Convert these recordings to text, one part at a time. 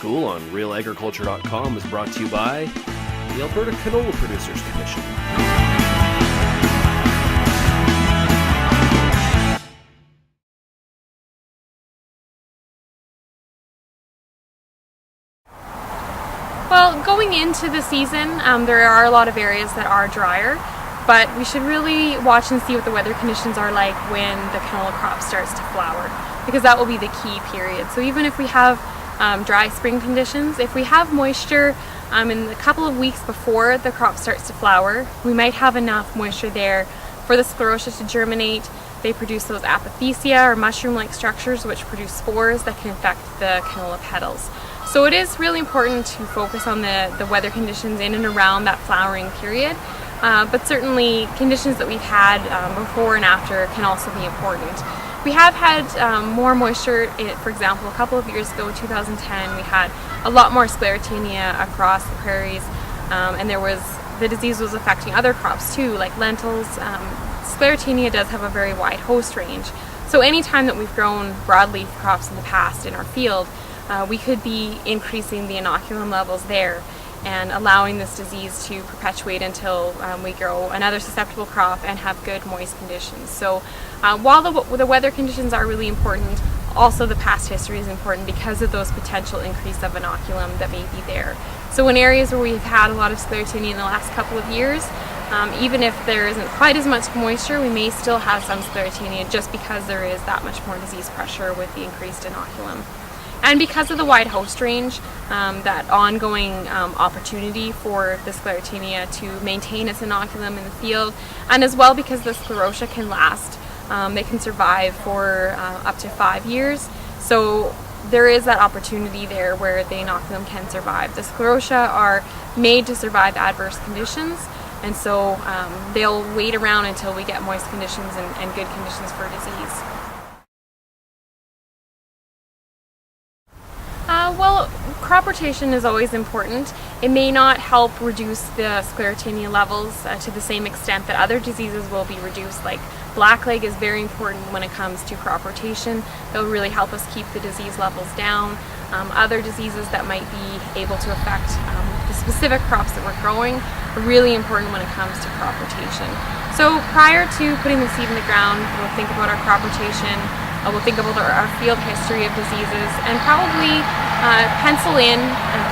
School on RealAgriculture.com is brought to you by the Alberta Canola Producers Commission. Well, going into the season, there are a lot of areas that are drier, but we should really watch and see what the weather conditions are like when the canola crop starts to flower, because that will be the key period. So even if we have dry spring conditions, if we have moisture in the couple of weeks before the crop starts to flower, we might have enough moisture there for the sclerotia to germinate. They produce those apothecia or mushroom-like structures which produce spores that can infect the canola petals. So it is really important to focus on the weather conditions in and around that flowering period, but certainly conditions that we've had before and after can also be important. We have had more moisture. For example, a couple of years ago, 2010, we had a lot more Sclerotinia across the prairies, and the disease was affecting other crops too, like lentils. Sclerotinia does have a very wide host range, so anytime that we've grown broadleaf crops in the past in our field, we could be increasing the inoculum levels there and allowing this disease to perpetuate until we grow another susceptible crop and have good moist conditions. So while the weather conditions are really important, also the past history is important because of those potential increase of inoculum that may be there. So in areas where we've had a lot of Sclerotinia in the last couple of years, even if there isn't quite as much moisture, we may still have some Sclerotinia just because there is that much more disease pressure with the increased inoculum. And because of the wide host range, that ongoing opportunity for the Sclerotinia to maintain its inoculum in the field, and as well because the sclerotia can last, they can survive for up to 5 years. So there is that opportunity there where the inoculum can survive. The sclerotia are made to survive adverse conditions, and so they'll wait around until we get moist conditions and good conditions for disease. Well, crop rotation is always important. It may not help reduce the Sclerotinia levels to the same extent that other diseases will be reduced, like blackleg is very important when it comes to crop rotation. They'll really help us keep the disease levels down. Other diseases that might be able to affect the specific crops that we're growing are really important when it comes to crop rotation. So prior to putting the seed in the ground, we'll think about our crop rotation. We'll think about our field history of diseases and probably pencil in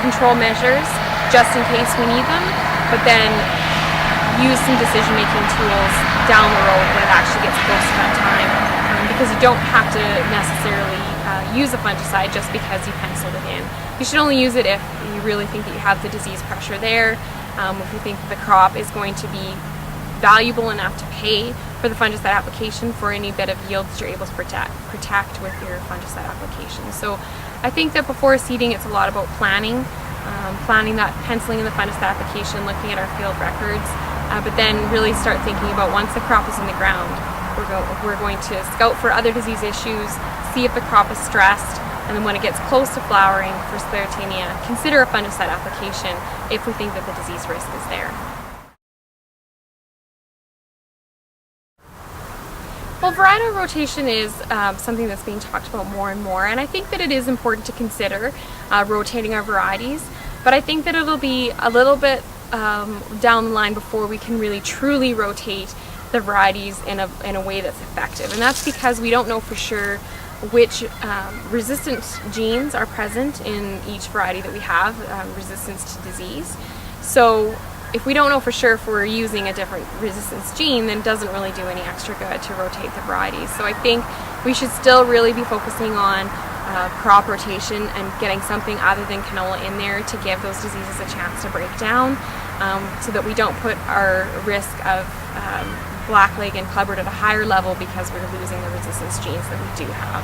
control measures just in case we need them, but then use some decision-making tools down the road when it actually gets close to that time, because you don't have to necessarily use a fungicide just because you penciled it in. You should only use it if you really think that you have the disease pressure there, if you think that the crop is going to be valuable enough to pay for the fungicide application for any bit of yield that you're able to protect with your fungicide application. So I think that before seeding, it's a lot about planning that, penciling in the fungicide application, looking at our field records, but then really start thinking about once the crop is in the ground, we're going to scout for other disease issues, see if the crop is stressed, and then when it gets close to flowering for Sclerotinia, consider a fungicide application if we think that the disease risk is there. Well, varietal rotation is something that's being talked about more and more, and I think that it is important to consider rotating our varieties, but I think that it'll be a little bit down the line before we can really truly rotate the varieties in a way that's effective, and that's because we don't know for sure which resistant genes are present in each variety that we have, resistance to disease. So if we don't know for sure if we're using a different resistance gene, then it doesn't really do any extra good to rotate the varieties. So I think we should still really be focusing on crop rotation and getting something other than canola in there to give those diseases a chance to break down, so that we don't put our risk of blackleg and clubroot at a higher level because we're losing the resistance genes that we do have.